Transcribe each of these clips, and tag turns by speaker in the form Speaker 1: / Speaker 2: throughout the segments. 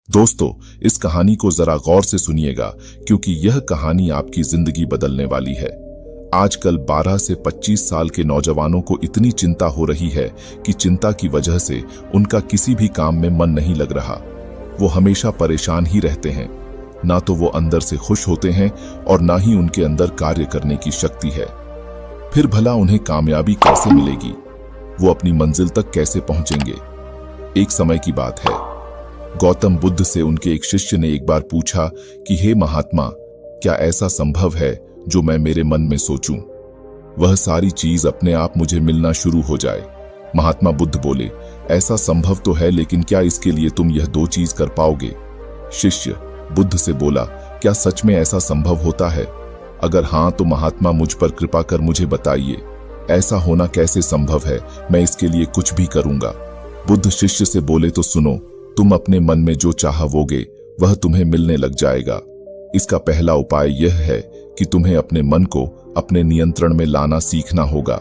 Speaker 1: दोस्तों, इस कहानी को जरा गौर से सुनिएगा क्योंकि यह कहानी आपकी जिंदगी बदलने वाली है। आजकल 12 से 25 साल के नौजवानों को इतनी चिंता हो रही है कि चिंता की वजह से उनका किसी भी काम में मन नहीं लग रहा। वो हमेशा परेशान ही रहते हैं। ना तो वो अंदर से खुश होते हैं और ना ही उनके अंदर कार्य करने की शक्ति है। फिर भला उन्हें कामयाबी कैसे मिलेगी? वो अपनी मंजिल तक कैसे पहुंचेंगे? एक समय की बात है, गौतम बुद्ध से उनके एक शिष्य ने एक बार पूछा कि हे महात्मा, क्या ऐसा संभव है जो मैं मेरे मन में सोचूं, वह सारी चीज अपने आप मुझे मिलना शुरू हो जाए? महात्मा बुद्ध बोले, ऐसा संभव तो है, लेकिन क्या इसके लिए तुम यह दो चीज कर पाओगे? शिष्य बुद्ध से बोला, क्या सच में ऐसा संभव होता है? अगर हाँ तो महात्मा मुझ पर कृपा कर मुझे बताइए, ऐसा होना कैसे संभव है? मैं इसके लिए कुछ भी करूंगा। बुद्ध शिष्य से बोले, तो सुनो, तुम अपने मन में जो चाहोगे वह तुम्हें मिलने लग जाएगा। इसका पहला उपाय यह है कि तुम्हें अपने मन को अपने नियंत्रण में लाना सीखना होगा।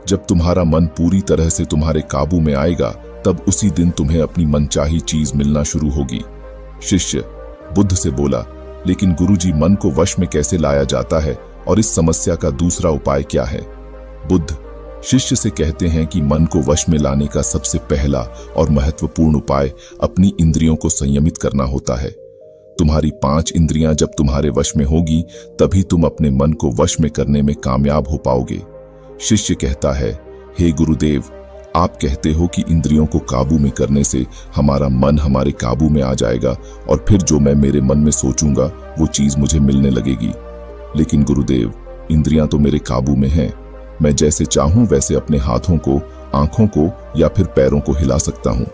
Speaker 1: जब तुम्हारा मन पूरी तरह से तुम्हारे काबू में आएगा, तब उसी दिन तुम्हें अपनी मनचाही चीज मिलना शुरू होगी। शिष्य बुद्ध से बोला, लेकिन गुरुजी, मन को वश में कैसे लाया जाता है और इस समस्या का दूसरा उपाय क्या है? बुद्ध शिष्य से कहते हैं कि मन को वश में लाने का सबसे पहला और महत्वपूर्ण उपाय अपनी इंद्रियों को संयमित करना होता है। तुम्हारी 5 इंद्रियां जब तुम्हारे वश में होगी, तभी तुम अपने मन को वश में करने में कामयाब हो पाओगे। शिष्य कहता है, हे गुरुदेव, आप कहते हो कि इंद्रियों को काबू में करने से हमारा मन हमारे काबू में आ जाएगा और फिर जो मैं मेरे मन में सोचूंगा वो चीज मुझे मिलने लगेगी। लेकिन गुरुदेव, इंद्रियां तो मेरे काबू में हैं। मैं जैसे चाहूं वैसे अपने हाथों को, आंखों को या फिर पैरों को हिला सकता हूं।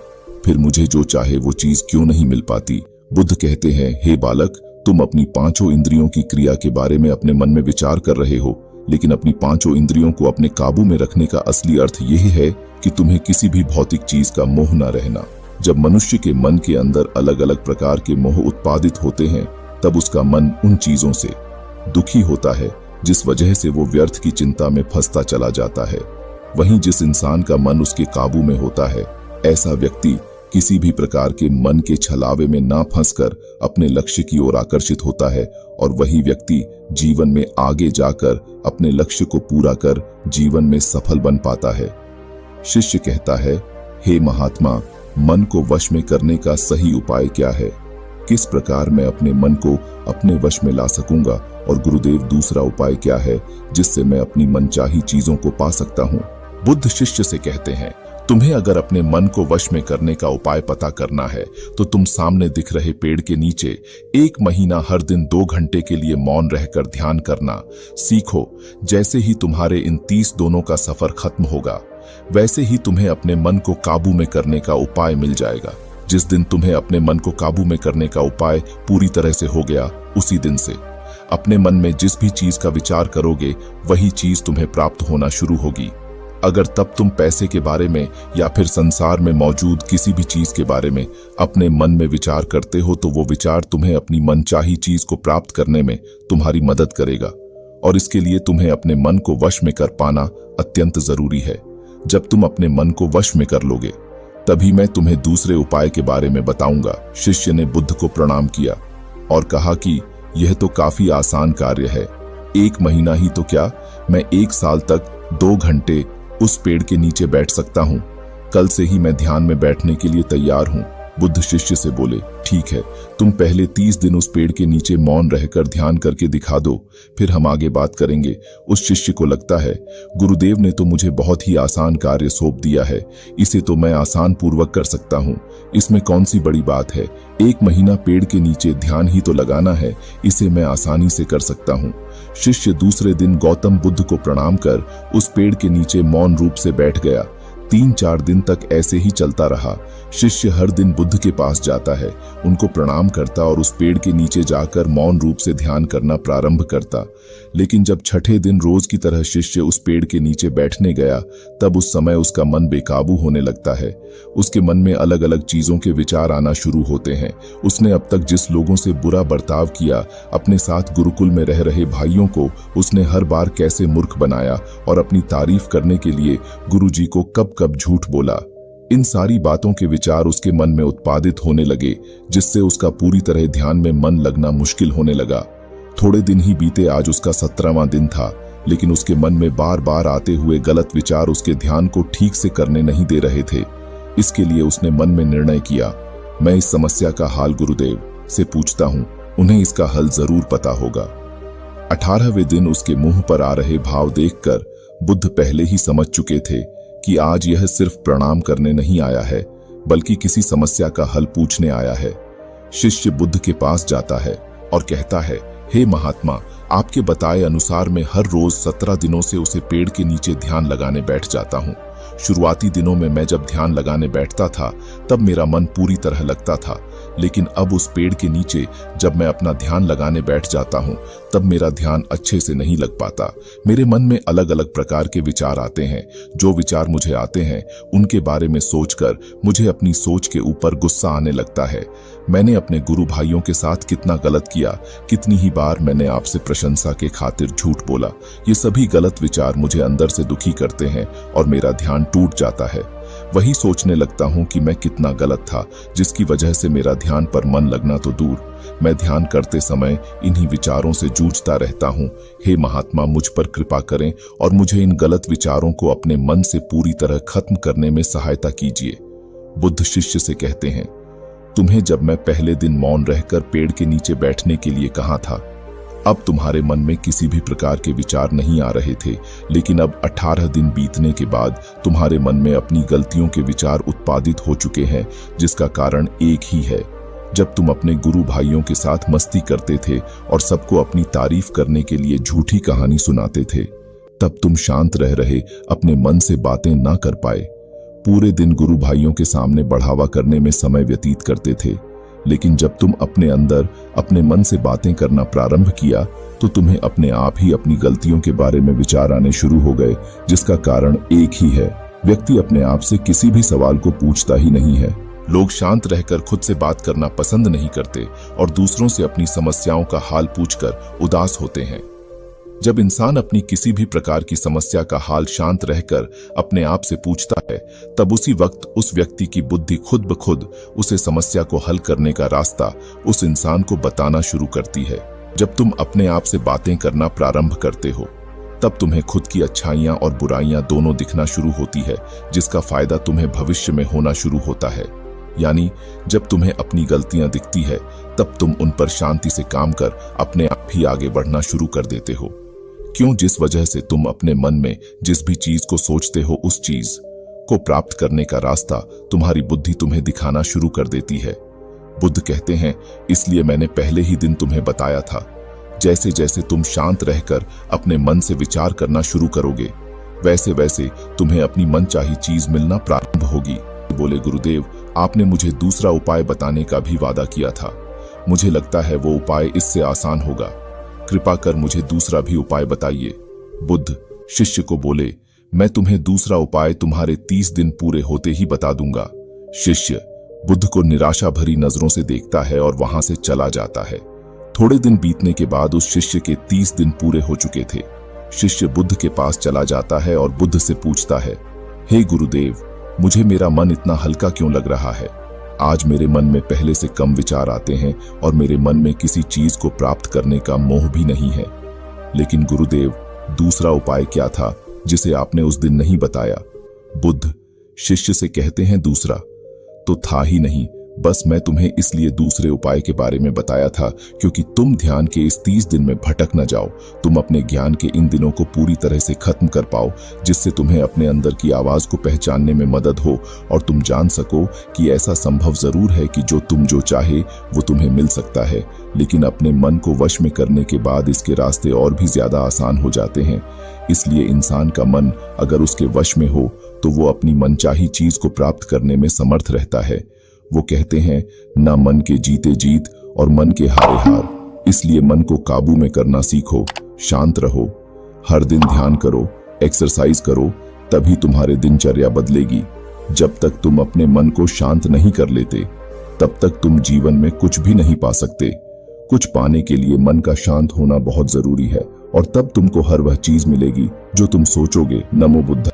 Speaker 1: फिर मुझे जो चाहे वो चीज क्यों नहीं मिल पाती? बुद्ध कहते हैं, हे बालक, तुम अपनी 5 इंद्रियों की क्रिया के बारे में अपने मन में विचार कर रहे हो, लेकिन अपनी 5 इंद्रियों को अपने काबू में रखने का असली अर्थ यह है कि तुम्हें किसी भी भौतिक चीज का मोह न रहना। जब मनुष्य के मन के अंदर अलग अलग प्रकार के मोह उत्पादित होते हैं, तब उसका मन उन चीजों से दुखी होता है जिस वजह से वो व्यर्थ की चिंता में फंसता चला जाता है। वहीं जिस इंसान का मन उसके काबू में होता है, ऐसा व्यक्ति किसी भी प्रकार के मन के छलावे में ना फंसकर अपने लक्ष्य की ओर आकर्षित होता है और वही व्यक्ति जीवन में आगे जाकर अपने लक्ष्य को पूरा कर जीवन में सफल बन पाता है। शिष्य कहता है, हे महात्मा, मन को वश में करने का सही उपाय क्या है? किस प्रकार मैं अपने मन को अपने वश में ला सकूंगा? और गुरुदेव, दूसरा उपाय क्या है जिससे मैं अपनी मनचाही चीजों को पा सकता हूं? बुद्ध शिष्य से कहते हैं, तुम्हें अगर अपने मन को वश में करने का उपाय पता करना है तो तुम सामने दिख रहे पेड़ के नीचे 1 महीना हर दिन 2 घंटे के लिए मौन रहकर ध्यान करना सीखो। जैसे ही तुम्हारे इन 30 दिनों का सफर खत्म होगा, वैसे ही तुम्हें अपने मन को काबू में करने का उपाय मिल जाएगा। जिस दिन तुम्हें अपने मन को काबू में करने का उपाय पूरी तरह से हो गया, उसी दिन से अपने मन में जिस भी चीज का विचार करोगे, वही चीज तुम्हें प्राप्त होना शुरू होगी। अगर तब तुम पैसे के बारे में या फिर संसार में मौजूद किसी भी चीज के बारे में अपने मन में विचार करते हो, तो वो विचार तुम्हें अपनी मनचाही चीज को प्राप्त करने में तुम्हारी मदद करेगा। और इसके लिए तुम्हें अपने मन को वश में कर पाना अत्यंत जरूरी है। जब तुम अपने मन को वश में कर लोगे, तभी मैं तुम्हें दूसरे उपाय के बारे में बताऊंगा। शिष्य ने बुद्ध को प्रणाम किया और कहा कि यह तो काफी आसान कार्य है। 1 महीना ही तो क्या, मैं 1 साल तक 2 घंटे उस पेड़ के नीचे बैठ सकता हूं। कल से ही मैं ध्यान में बैठने के लिए तैयार हूं। बुद्ध शिष्य से बोले, ठीक है, तुम पहले 30 दिन उस पेड़ के नीचे मौन रहकर ध्यान करके दिखा दो, फिर हम आगे बात करेंगे। उस शिष्य को लगता है, गुरुदेव ने तो मुझे बहुत ही आसान कार्य सौंप दिया है, इसे तो मैं आसान पूर्वक कर सकता हूँ। इसमें कौन सी बड़ी बात है? 1 महीना पेड़ के नीचे ध्यान ही तो लगाना है, इसे मैं आसानी से कर सकता हूँ। शिष्य दूसरे दिन गौतम बुद्ध को प्रणाम कर उस पेड़ के नीचे मौन रूप से बैठ गया। 3-4 दिन तक ऐसे ही चलता रहा। शिष्य हर दिन बुद्ध के पास जाता है, उनको प्रणाम करता और उस पेड़ के नीचे जाकर मौन रूप से ध्यान करना प्रारंभ करता। लेकिन जब 6ठे दिन रोज की तरह शिष्य उस पेड़ के नीचे बैठने गया, तब उस समय उसका मन बेकाबू होने लगता है। उसके मन में अलग अलग चीजों के विचार आना शुरू होते हैं। उसने अब तक जिस लोगों से बुरा बर्ताव किया, अपने साथ गुरुकुल में रह रहे भाइयों को उसने हर बार कैसे मूर्ख बनाया और अपनी तारीफ करने के लिए गुरुजी को कब कब झूठ बोला। इन सारी बातों के विचार उसके मन में उत्पादित होने लगे, जिससे उसका पूरी तरह ध्यान में मन लगना मुश्किल होने लगा। थोड़े दिन ही बीते, आज उसका 17वां दिन था, लेकिन उसके मन में बार बार आते हुए गलत विचार उसके ध्यान को ठीक से करने नहीं दे रहे थे। इसके लिए उसने मन में निर्णय किया, मैं इस समस्या का हाल गुरुदेव से पूछता हूं, उन्हें इसका हल जरूर पता होगा। 18वें दिन उसके मुंह पर आ रहे भाव देखकर बुद्ध पहले ही समझ चुके थे कि आज यह सिर्फ प्रणाम करने नहीं आया है, बल्कि किसी समस्या का हल पूछने आया है। शिष्य बुद्ध के पास जाता है और कहता है, हे महात्मा, आपके बताए अनुसार मैं हर रोज 17 दिनों से उसे पेड़ के नीचे ध्यान लगाने बैठ जाता हूँ। शुरुआती दिनों में मैं जब ध्यान लगाने बैठता था तब मेरा मन पूरी तरह लगता था, लेकिन अब उस पेड़ के नीचे जब मैं अपना ध्यान लगाने बैठ जाता हूँ तब मेरा ध्यान अच्छे से नहीं लग पाता। मेरे मन में अलग अलग प्रकार के विचार आते हैं। जो विचार मुझे आते हैं उनके बारे में सोचकर मुझे अपनी सोच के ऊपर गुस्सा आने लगता है। मैंने अपने गुरु भाइयों के साथ कितना गलत किया, कितनी ही बार मैंने आपसे प्रशंसा के खातिर झूठ बोला। ये सभी गलत विचार मुझे अंदर से दुखी करते हैं और मेरा ध्यान टूट जाता है। वही सोचने लगता हूं कि मैं कितना गलत था, जिसकी वजह से मेरा ध्यान पर मन लगना तो दूर, मैं ध्यान करते समय इन्हीं विचारों से जूझता रहता हूं। हे महात्मा, मुझ पर कृपा करें और मुझे इन गलत विचारों को अपने मन से पूरी तरह खत्म करने में सहायता कीजिए। बुद्ध शिष्य से कहते हैं, तुम्हें जब मैं पहले दिन मौन रहकर पेड़ के नीचे बैठने के लिए कहा था, अब तुम्हारे मन में किसी भी प्रकार के विचार नहीं आ रहे थे, लेकिन अब 18 दिन बीतने के बाद तुम्हारे मन में अपनी गलतियों के विचार उत्पादित हो चुके हैं, जिसका कारण एक ही है। जब तुम अपने गुरु भाइयों के साथ मस्ती करते थे और सबको अपनी तारीफ करने के लिए झूठी कहानी सुनाते थे, तब तुम शांत रह रहे अपने मन से बातें ना कर पाए। पूरे दिन गुरु भाइयों के सामने बढ़ावा करने में समय व्यतीत करते थे, लेकिन जब तुम अपने अंदर अपने मन से बातें करना प्रारंभ किया तो तुम्हें अपने आप ही अपनी गलतियों के बारे में विचार आने शुरू हो गए, जिसका कारण एक ही है। व्यक्ति अपने आप से किसी भी सवाल को पूछता ही नहीं है। लोग शांत रहकर खुद से बात करना पसंद नहीं करते और दूसरों से अपनी समस्याओं का हाल पूछकर उदास होते हैं। जब इंसान अपनी किसी भी प्रकार की समस्या का हाल शांत रहकर अपने आप से पूछता है, तब उसी वक्त उस व्यक्ति की बुद्धि खुद ब खुद उसे समस्या को हल करने का रास्ता उस इंसान को बताना शुरू करती है। जब तुम अपने आप से बातें करना प्रारंभ करते हो, तब तुम्हें खुद की अच्छाइयां और बुराइयां दोनों दिखना शुरू होती है, जिसका फायदा तुम्हें भविष्य में होना शुरू होता है। यानी जब तुम्हें अपनी गलतियां दिखती है, तब तुम उन पर शांति से काम कर अपने आप ही आगे बढ़ना शुरू कर देते हो। क्यों? जिस वजह से तुम अपने मन में जिस भी चीज को सोचते हो, उस चीज को प्राप्त करने का रास्ता तुम्हारी बुद्धि तुम्हें दिखाना शुरू कर देती है। बुद्ध कहते हैं, इसलिए मैंने पहले ही दिन तुम्हें बताया था, जैसे जैसे तुम शांत रहकर अपने मन से विचार करना शुरू करोगे, वैसे वैसे तुम्हें अपनी मनचाही चीज मिलना प्रारंभ होगी। बोले, गुरुदेव, आपने मुझे दूसरा उपाय बताने का भी वादा किया था। मुझे लगता है वो उपाय इससे आसान होगा। कृपा कर मुझे दूसरा भी उपाय बताइए। बुद्ध शिष्य को बोले, मैं तुम्हें दूसरा उपाय तुम्हारे 30 दिन पूरे होते ही बता दूंगा। शिष्य बुद्ध को निराशा भरी नजरों से देखता है और वहां से चला जाता है। थोड़े दिन बीतने के बाद उस शिष्य के 30 दिन पूरे हो चुके थे। शिष्य बुद्ध के पास चला जाता है और बुद्ध से पूछता है, हे गुरुदेव, मुझे मेरा मन इतना हल्का क्यों लग रहा है? आज मेरे मन में पहले से कम विचार आते हैं और मेरे मन में किसी चीज को प्राप्त करने का मोह भी नहीं है। लेकिन गुरुदेव, दूसरा उपाय क्या था जिसे आपने उस दिन नहीं बताया? बुद्ध शिष्य से कहते हैं, दूसरा तो था ही नहीं, बस मैं तुम्हें इसलिए दूसरे उपाय के बारे में बताया था क्योंकि तुम ध्यान के इस 30 दिन में भटक न जाओ। तुम अपने ज्ञान के इन दिनों को पूरी तरह से खत्म कर पाओ, जिससे तुम्हें अपने अंदर की आवाज को पहचानने में मदद हो और तुम जान सको कि ऐसा संभव जरूर है कि जो तुम जो चाहे वो तुम्हें मिल सकता है, लेकिन अपने मन को वश में करने के बाद इसके रास्ते और भी ज्यादा आसान हो जाते हैं। इसलिए इंसान का मन अगर उसके वश में हो तो वो अपनी मनचाही चीज को प्राप्त करने में समर्थ रहता है। वो कहते हैं, ना मन के जीते जीत और मन के हारे हार। इसलिए मन को काबू में करना सीखो, शांत रहो, हर दिन ध्यान करो, एक्सरसाइज करो, तभी तुम्हारे दिनचर्या बदलेगी। जब तक तुम अपने मन को शांत नहीं कर लेते, तब तक तुम जीवन में कुछ भी नहीं पा सकते। कुछ पाने के लिए मन का शांत होना बहुत जरूरी है और तब तुमको हर वह चीज मिलेगी जो तुम सोचोगे। नमो बुद्ध।